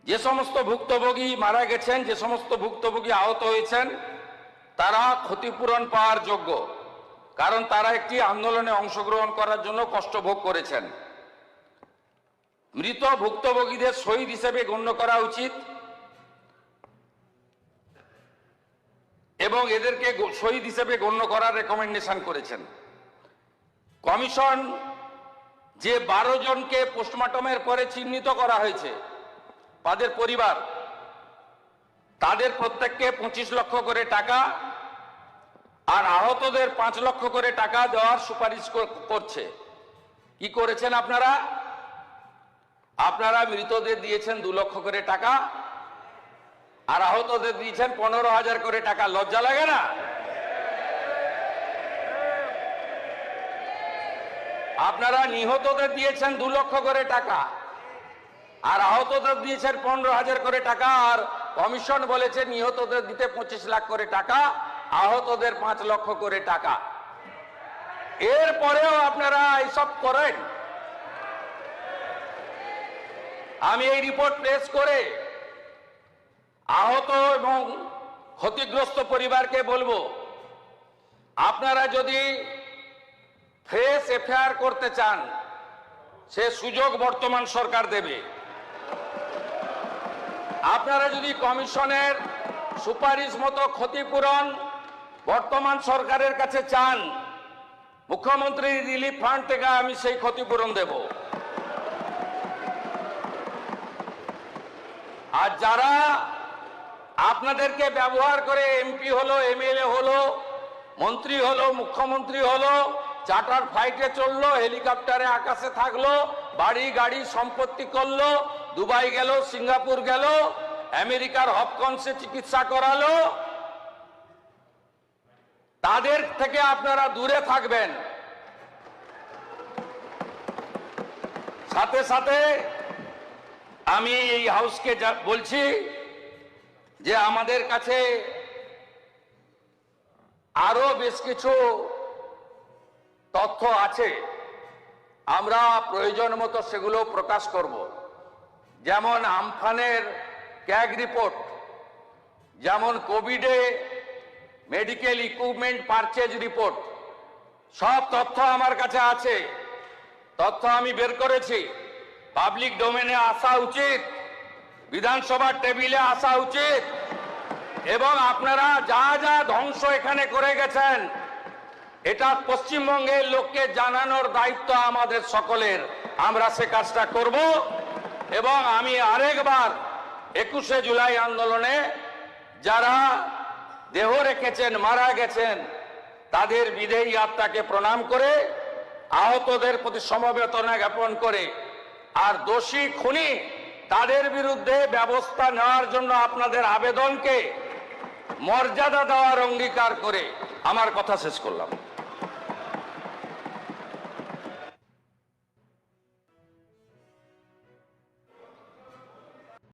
যে সমস্ত ভুক্তভোগী মারা গেছেন, যে সমস্ত ভুক্তভোগী আহত হয়েছেন, তারা ক্ষতিপূরণ পাওয়ার যোগ্য, কারণ তারা একটি আন্দোলনে অংশগ্রহণ করার জন্য কষ্ট ভোগ করেছেন। মৃত ভুক্তভোগীদের শহীদ হিসেবে গণ্য করা উচিত এবং এদেরকে শহীদ হিসেবে গণ্য করার রেকমেন্ডেশন করেছেন। কমিশন যে 12 জনকে পোস্টমর্টমের পরে চিহ্নিত করা হয়েছে, তাদের পরিবার, তাদের প্রত্যেককে 25 লক্ষ করে টাকা আর আহতদের 5 লক্ষ করে টাকা দেওয়ার সুপারিশ করছে। কি করেছেন আপনারা? আপনারা মৃতদের দিয়েছেন 2 লক্ষ করে টাকা আর আহতদের দিয়েছেন 15,000 করে টাকা। লজ্জা লাগে না? আপনারা নিহতদের দিয়েছেন 2 লক্ষ করে টাকা আর আহতদের দিয়েছেন 15,000 করে টাকা, আর কমিশন বলেছে নিহতদের দিতে 25 লাখ করে টাকা, আহতদের 5 লক্ষ করে টাকা। এরপরেও আপনারা এইসব করেন। আমি এই রিপোর্ট পেশ করে আহত এবং ক্ষতিগ্রস্ত পরিবারকে বলবো, আপনারা যদি ফ্রেশ এফআইআর করতে চান, সে সুযোগ বর্তমান সরকার দেবে। আপনারা যদি কমিশনের সুপারিশ মতো ক্ষতিপূরণ বর্তমান সরকারের কাছে চান, মুখ্যমন্ত্রী রিলিফ ফান্ড থেকে আমি সেই ক্ষতিপূরণ দেব। আর যারা আপনাদেরকে ব্যবহার করে এমপি হলো, এমএলএ হলো, মন্ত্রী হলো, মুখ্যমন্ত্রী হলো, চার্টার ফ্লাইটে চললো, হেলিকপ্টারে আকাশে থাকলো, বাড়ি গাড়ি সম্পত্তি করলো, দুবাই গেল, সিঙ্গাপুর গেল, আমেরিকার হপকন্সে চিকিৎসা করালো, তাদের থেকে আপনারা দূরে থাকবেন। সাথে সাথে আমি এই হাউসকে বলছি যে আমাদের কাছে আরো বেশ কিছু তথ্য আছে, আমরা প্রয়োজন মতো সেগুলো প্রকাশ করব। যেমন আমফানের ক্যাগ রিপোর্ট, যেমন কোভিডে মেডিকেল ইকুইপমেন্ট পারচেজ রিপোর্ট, সব তথ্য আমার কাছে আছে। তথ্য আমি বের করেছি, পাবলিক ডোমেনে আসা উচিত, বিধানসভার টেবিলে আসা উচিত, এবং আপনারা যা যা ধ্বংস এখানে করে গেছেন এটা পশ্চিমবঙ্গের লোককে জানানোর দায়িত্ব আমাদের সকলের। আমরা সে কাজটা করব এবং আমি আরেকবার 21শে জুলাই আন্দোলনে যারা দেহ রেখেছেন, মারা গেছেন, তাদের বিদেহী আত্মাকে প্রণাম করে, আহতদের প্রতি সমবেদনা জ্ঞাপন করে, আর দোষী খুনি তাদের বিরুদ্ধে ব্যবস্থা নেওয়ার জন্য আপনাদের আবেদনকে মর্যাদা দেওয়ার অঙ্গীকার করে আমার কথা শেষ করলাম।